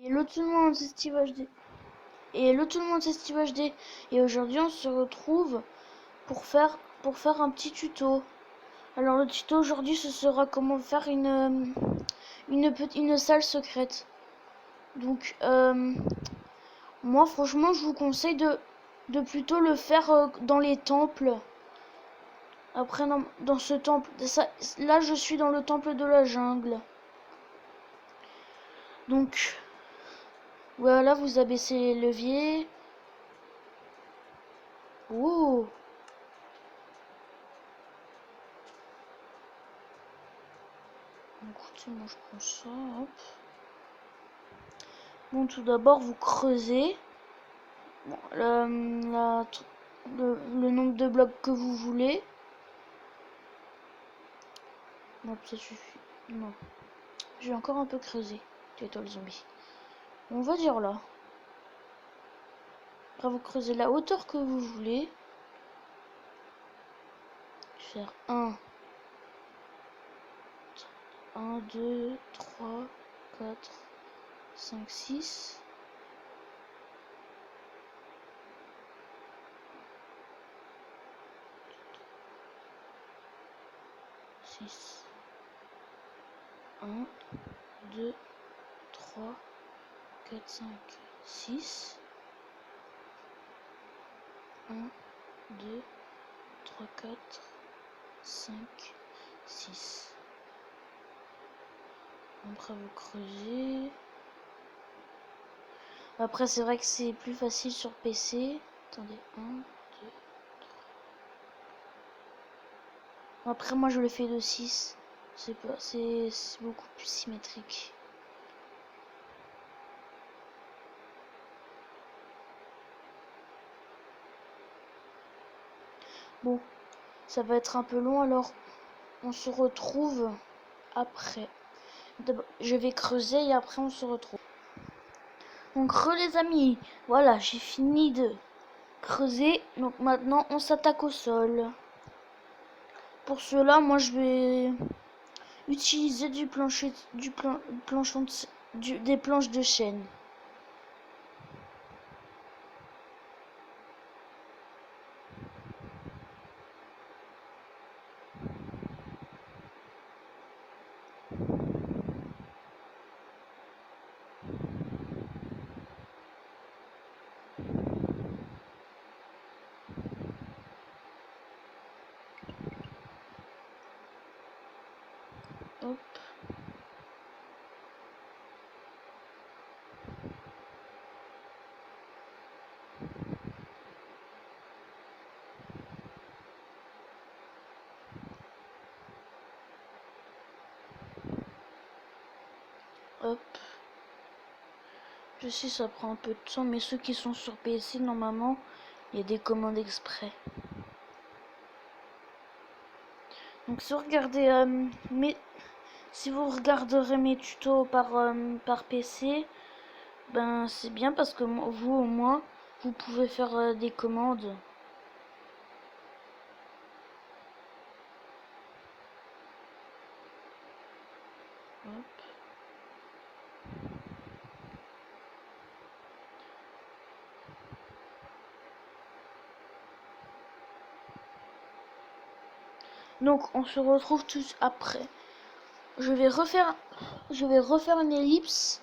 Hello tout le monde, c'est Steve HD. Et hello tout le monde, c'est Steve HD. Et aujourd'hui, on se retrouve pour faire un petit tuto. Alors le tuto aujourd'hui, ce sera comment faire une salle secrète. Donc, moi, franchement, je vous conseille de plutôt le faire dans les temples. Après, dans ce temple, là, je suis dans le temple de la jungle. Donc, voilà, vous abaissez les leviers. Ouh! Écoutez, moi je prends ça, hop. Bon, tout d'abord, vous creusez bon, le nombre de blocs que vous voulez. Non, ça suffit. Non, j'ai encore un peu creusé. Tais-toi le zombie. On va dire là. Après, vous creusez la hauteur que vous voulez. Faire 1, 2, 3, 4, 5, 6. 6. 1, 2, 3, 4, 5, 6. 1, 2, 3, 4, 5, 6. Après vous creusez. Après c'est vrai que c'est plus facile sur PC. Attendez, 1, 2. Après moi je le fais de 6. C'est beaucoup plus symétrique. Bon, ça va être un peu long alors on se retrouve après. Je vais creuser et après on se retrouve. Donc les amis, voilà, j'ai fini de creuser. Donc maintenant on s'attaque au sol. Pour cela, moi je vais utiliser des planches de chêne. Hop. Hop. Je sais, ça prend un peu de temps, mais ceux qui sont sur PC, normalement, il y a des commandes exprès. Donc si vous regardez si vous regarderez mes tutos par PC, ben c'est bien parce que vous au moins vous pouvez faire des commandes. Hop. Donc on se retrouve tous après. Je vais refaire une ellipse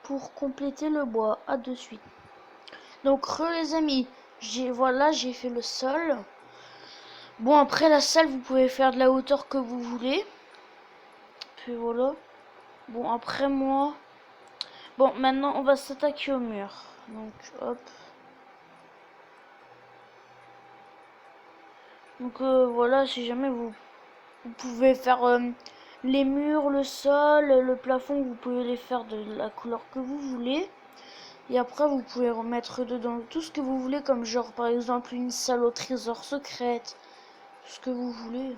pour compléter le bois. À de suite. Donc les amis, j'ai fait le sol. Bon, après la salle, vous pouvez faire de la hauteur que vous voulez. Puis voilà. Bon, après moi. Bon, maintenant on va s'attaquer au mur. Donc hop. Donc voilà, si jamais vous pouvez faire les murs, le sol, le plafond, vous pouvez les faire de la couleur que vous voulez. Et après, vous pouvez remettre dedans tout ce que vous voulez, comme genre par exemple une salle au trésor secrète, tout ce que vous voulez.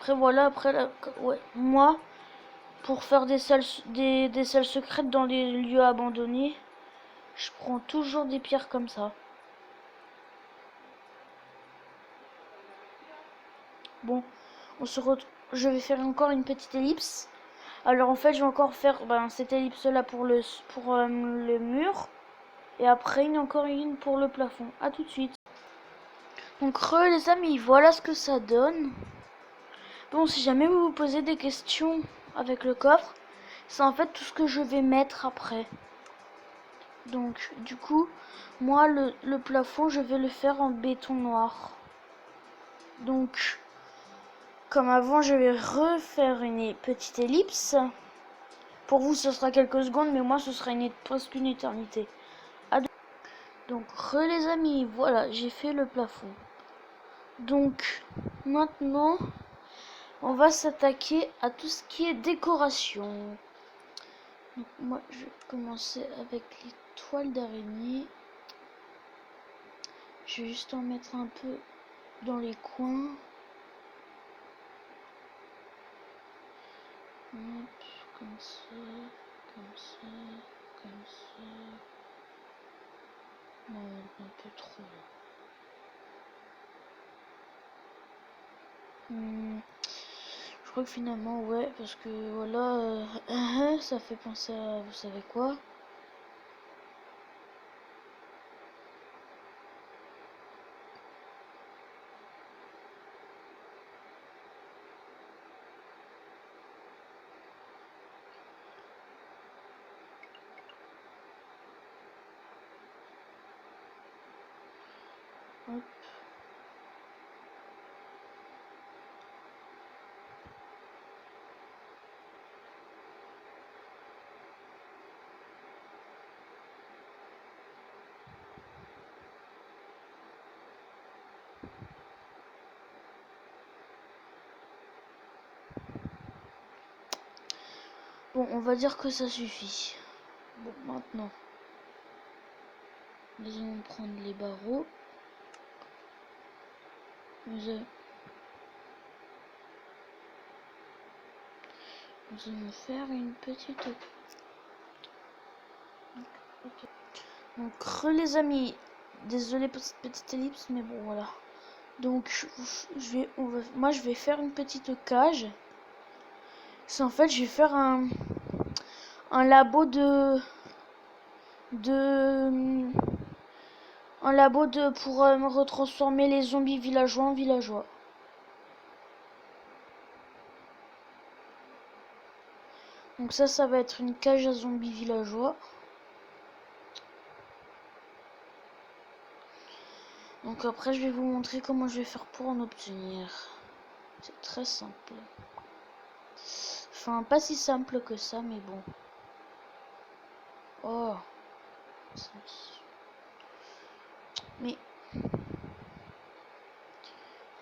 Après voilà, ouais, moi, pour faire des salles secrètes dans les lieux abandonnés, je prends toujours des pierres comme ça. Bon, je vais faire encore une petite ellipse. Alors en fait, je vais encore faire cette ellipse là pour le mur. Et après, encore une pour le plafond. À tout de suite. Donc les amis, voilà ce que ça donne. Bon, si jamais vous vous posez des questions avec le coffre, c'est en fait tout ce que je vais mettre après. Donc du coup, moi le plafond, je vais le faire en béton noir. Donc comme avant, je vais refaire une petite ellipse. Pour vous, ce sera quelques secondes, mais moi, ce sera presque une éternité. Donc, les amis, voilà, j'ai fait le plafond. Donc, maintenant, on va s'attaquer à tout ce qui est décoration. Donc, moi, je vais commencer avec les toiles d'araignée. Je vais juste en mettre un peu dans les coins. Hop, comme ça, comme ça, comme ça. Non, un peu trop. Je crois que finalement, ouais, parce que voilà, ça fait penser à, vous savez quoi? Hop. Bon, on va dire que ça suffit. Bon, maintenant, nous allons prendre les barreaux. Nous allons faire une petite... Okay. Donc, les amis, désolé pour cette petite ellipse, mais bon, voilà. Donc, moi, je vais faire une petite cage. C'est en fait, je vais faire un labo pour me retransformer les zombies villageois en villageois. Donc ça va être une cage à zombies villageois. Donc après, je vais vous montrer comment je vais faire pour en obtenir. C'est très simple. Enfin, pas si simple que ça, mais bon. Oh. Mais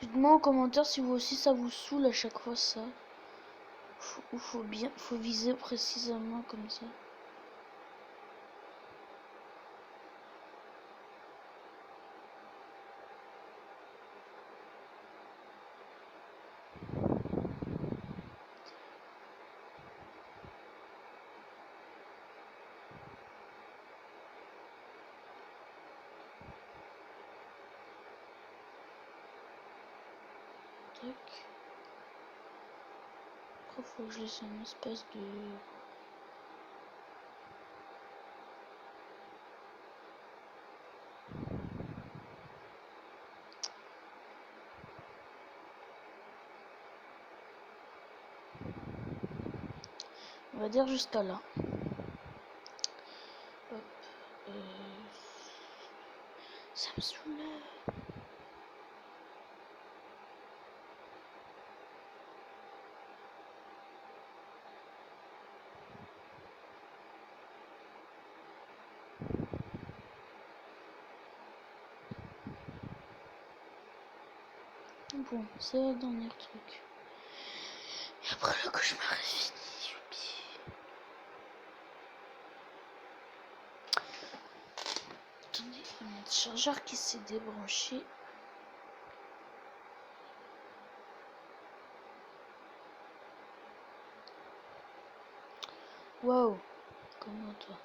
dites-moi en commentaire si vous aussi ça vous saoule à chaque fois ça. Faut viser précisément comme ça. Tac. Après, faut que je laisse un espace de... On va dire jusqu'à là. Hop. Ça me saoule. Bon, c'est le dernier truc. Et après le cauchemar est fini, youpi. Attendez, il y a mon chargeur qui s'est débranché. Waouh. Comment toi?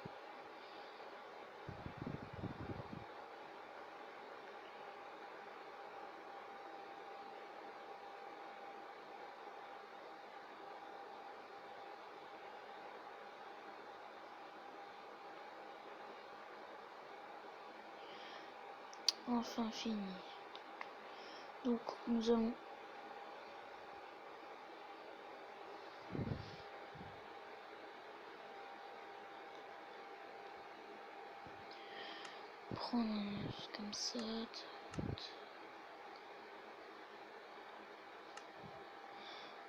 Enfin fini. Donc nous allons prendre un comme ça.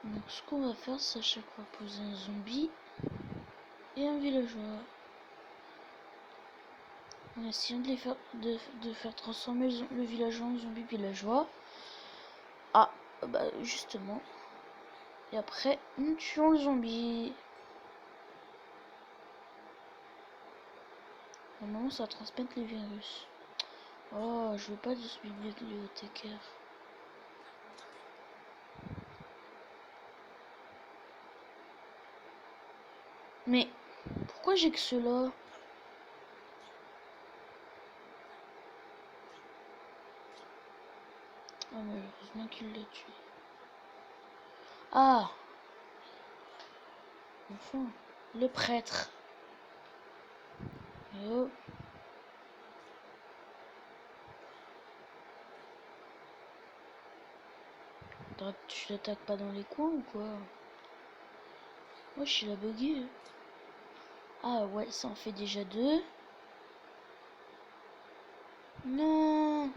Donc ce qu'on va faire, c'est à chaque fois poser un zombie et un villageois. En essayant de les faire, de faire transformer le villageois en zombie villageois. Ah, bah justement. Et après, nous tuons le zombie. Normalement, ça transmet les virus. Oh, je veux pas de ce bibliothécaire. Mais pourquoi j'ai que cela? Ah, malheureusement qu'il l'a tué. Ah, enfin, le prêtre. Oh. Tu l'attaques pas dans les coins ou quoi? Moi, je suis la buggée. Ah ouais, ça en fait déjà 2. Non.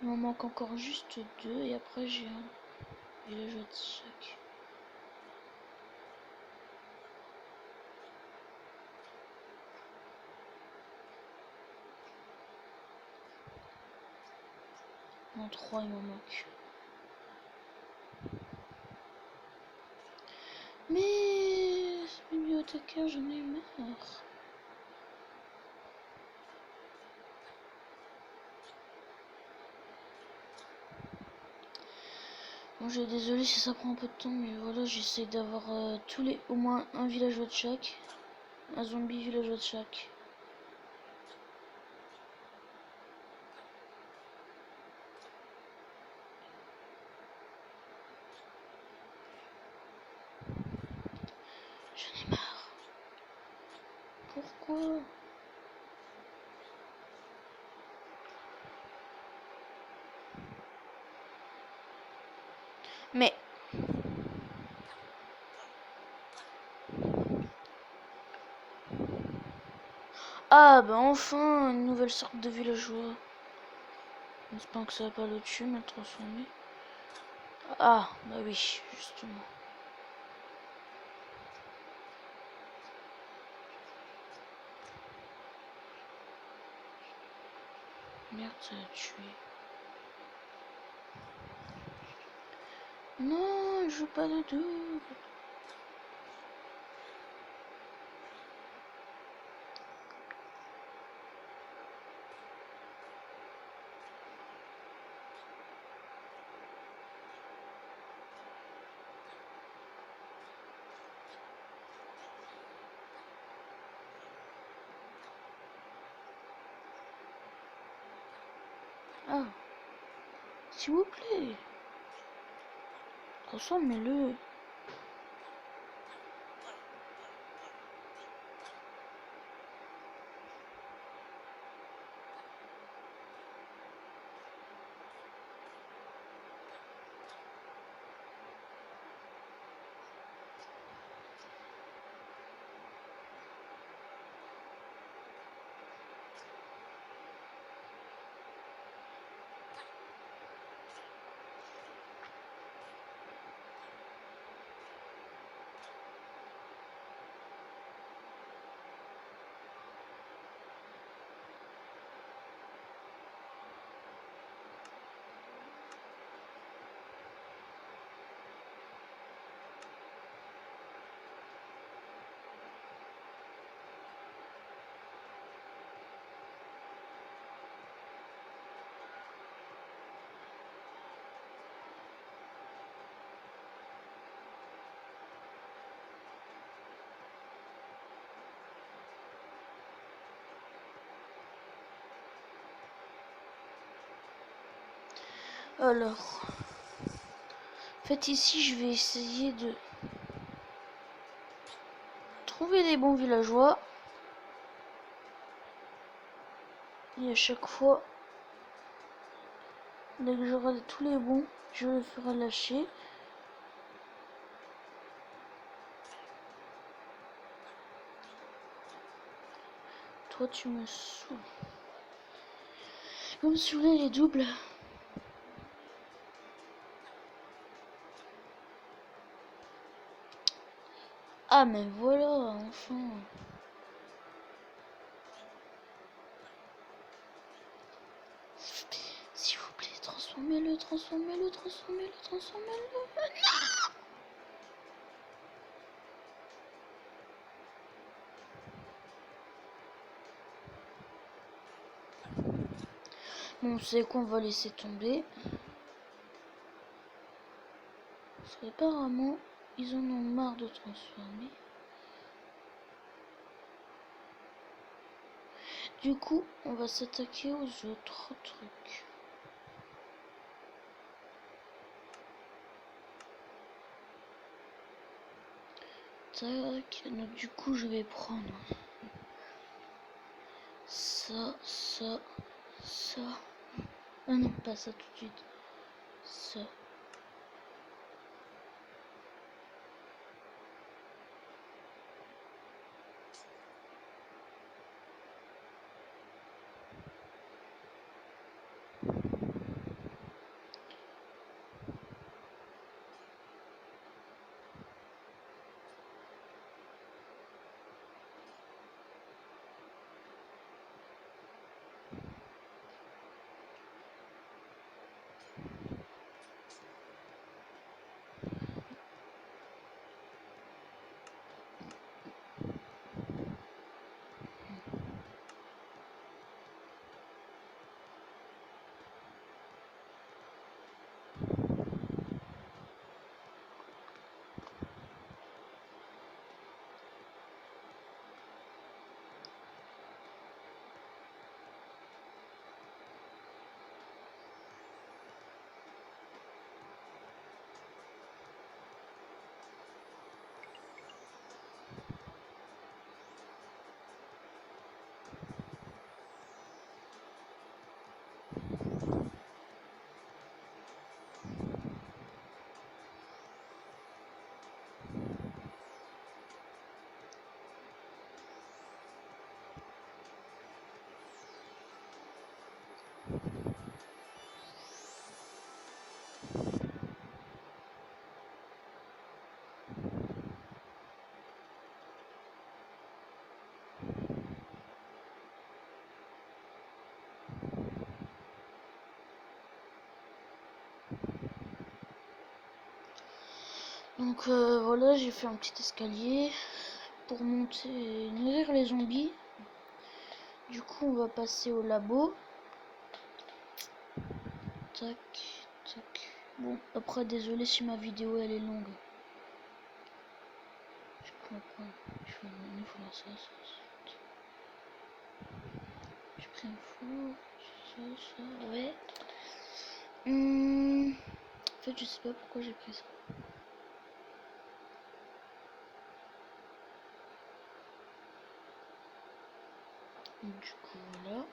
Il m'en manque encore juste 2 et après j'ai un villageois de chaque. Non, 3 il m'en manque. Mais ce bibliothécaire, j'en ai marre. Bon, je suis désolé si ça prend un peu de temps, mais voilà, j'essaie d'avoir au moins un villageois de chaque. Un zombie villageois de chaque. J'en ai marre. Pourquoi? Mais ah bah enfin une nouvelle sorte de villageois. J'espère que ça va pas le tuer, mais le transformer. Ah bah oui, justement. Merde, ça l'a tué. Non, je joue pas de double. Ah, s'il vous plaît. Transformez-le. Alors, en fait ici je vais essayer de trouver des bons villageois. Et à chaque fois, dès que j'aurai tous les bons, je les ferai lâcher. Toi tu me saoules. Vous me saoulez les doubles. Ah mais voilà, enfin. S'il vous plaît, transformez-le, transformez-le, transformez-le, transformez-le. Bon, c'est qu'on va laisser tomber. Parce qu'apparemment, ils en ont marre de transformer. Du coup, on va s'attaquer aux autres trucs. Tac, donc du coup, je vais prendre ça, ça, ça. Ah non, pas ça tout de suite. Ça. Donc voilà, j'ai fait un petit escalier pour monter, nourrir les zombies. Du coup, on va passer au labo. Tac, tac. Bon, après, désolé si ma vidéo elle est longue. Je comprends. Je vais faire ça, ça. J'ai pris un four, ça, ouais. En fait, je sais pas pourquoi j'ai pris ça. Donc, du coup, voilà.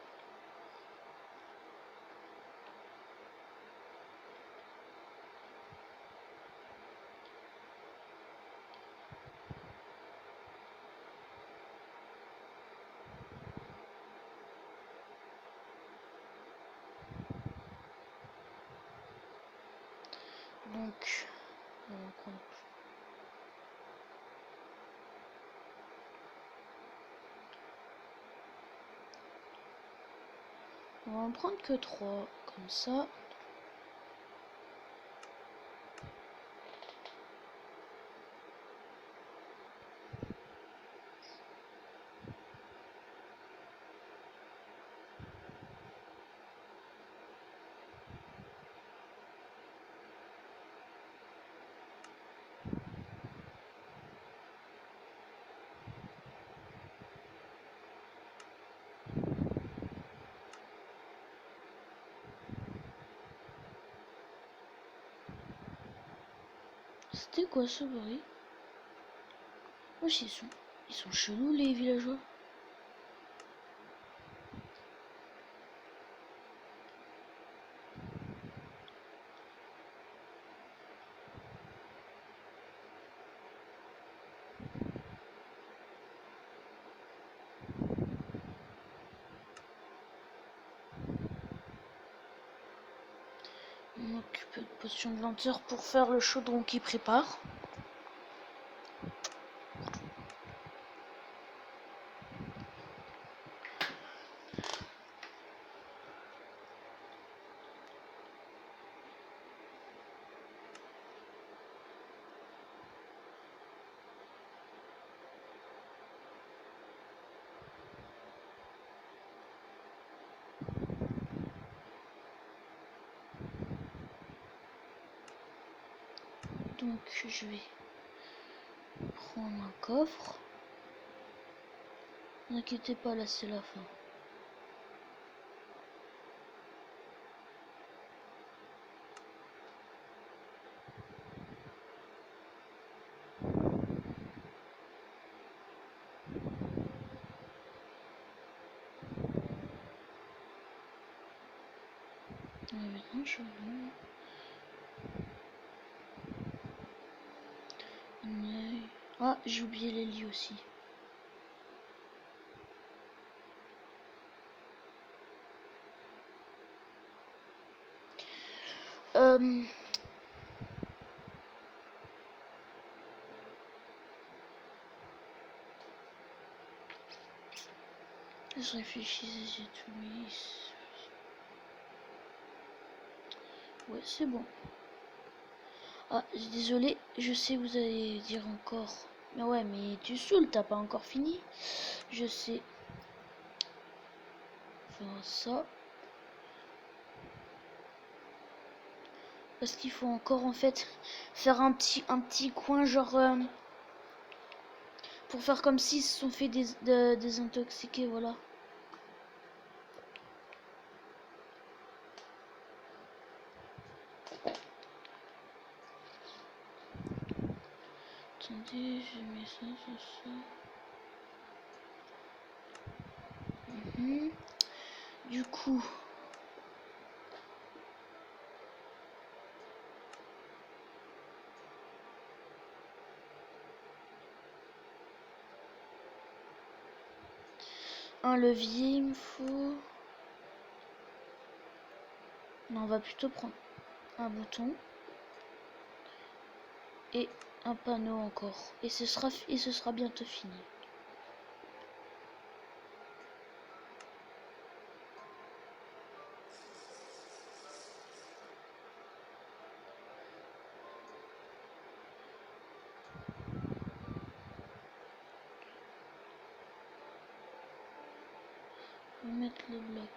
Donc, on va en prendre que 3, comme ça. C'était quoi ce bruit? Wesh, ils sont chelous les villageois. On occupe de potion de lenteur pour faire le chaudron qui prépare. Donc je vais prendre un coffre. N'inquiétez pas, là c'est la fin. Maintenant je veux un œil. Ah, j'ai oublié les lits aussi. Je réfléchissais et tout. Ouais, c'est bon. Ah, désolé, je sais vous allez dire encore. Mais ouais, mais tu saoules, t'as pas encore fini. Je sais. Enfin, ça. Parce qu'il faut encore en fait faire un petit coin genre pour faire comme s'ils se sont fait désintoxiquer, voilà. Attendez, je mets ça. Du coup, un levier, il me faut. Non, on va plutôt prendre un bouton et un panneau encore. Et ce sera bientôt fini. On va mettre le bloc.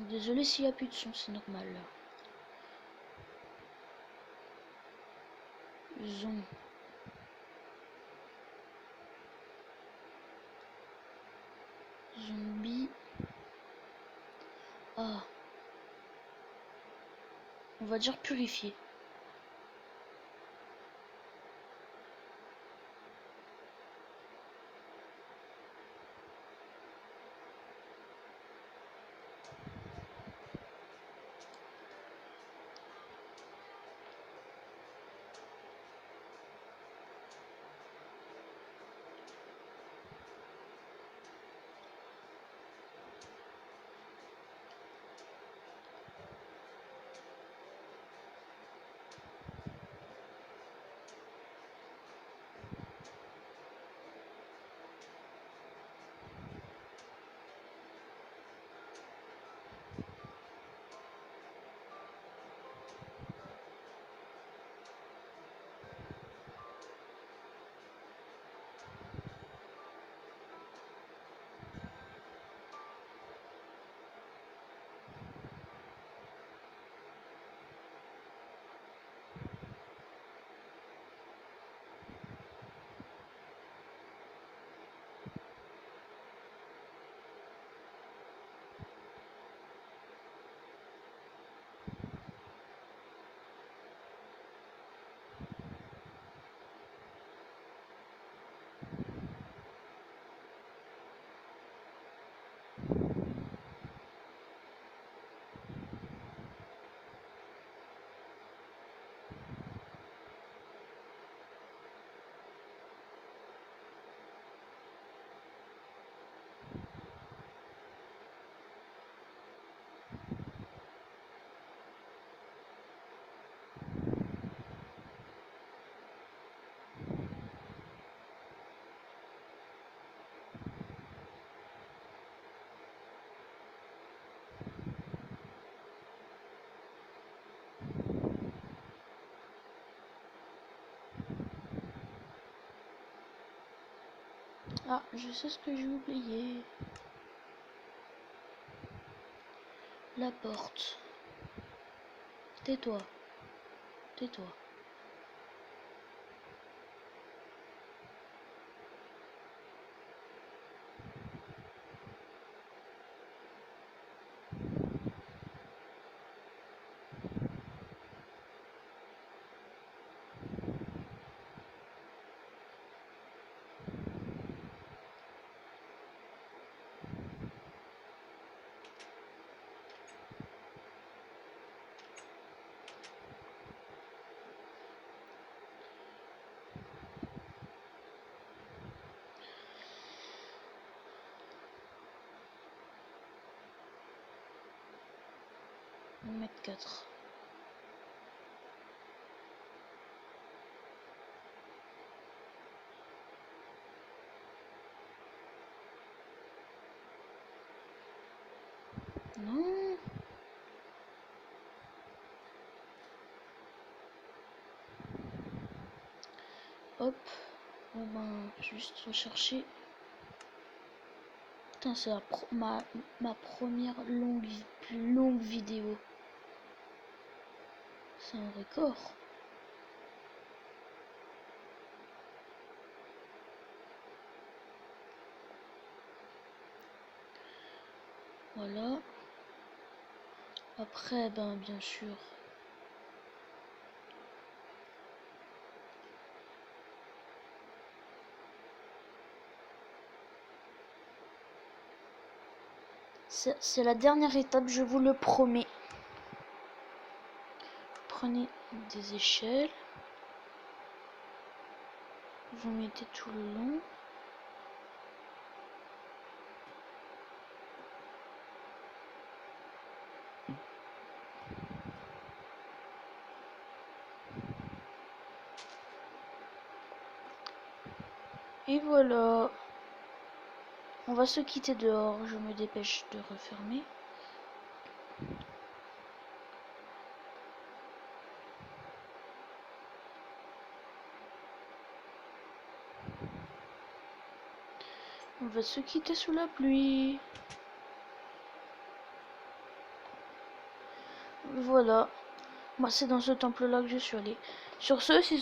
Désolé s'il n'y a plus de son, c'est normal. Zombie. Ah. On va dire purifier. Ah, je sais ce que j'ai oublié. La porte. Tais-toi. Tais-toi. On va mettre 4. Non. Hop. Bon ben, juste rechercher. Putain, c'est ma première plus longue vidéo. C'est un record. Voilà. Après, ben bien sûr. C'est la dernière étape, je vous le promets. Prenez des échelles. Vous mettez tout le long. Et voilà. On va se quitter dehors. Je me dépêche de refermer. On va se quitter sous la pluie. Voilà. Moi, c'est dans ce temple-là que je suis allée. Sur ce, si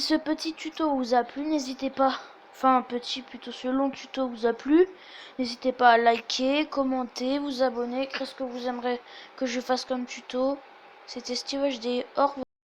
ce petit tuto vous a plu, n'hésitez pas. Enfin, plutôt ce long tuto vous a plu. N'hésitez pas à liker, commenter, vous abonner. Qu'est-ce que vous aimeriez que je fasse comme tuto? C'était Steve HD. Au revoir.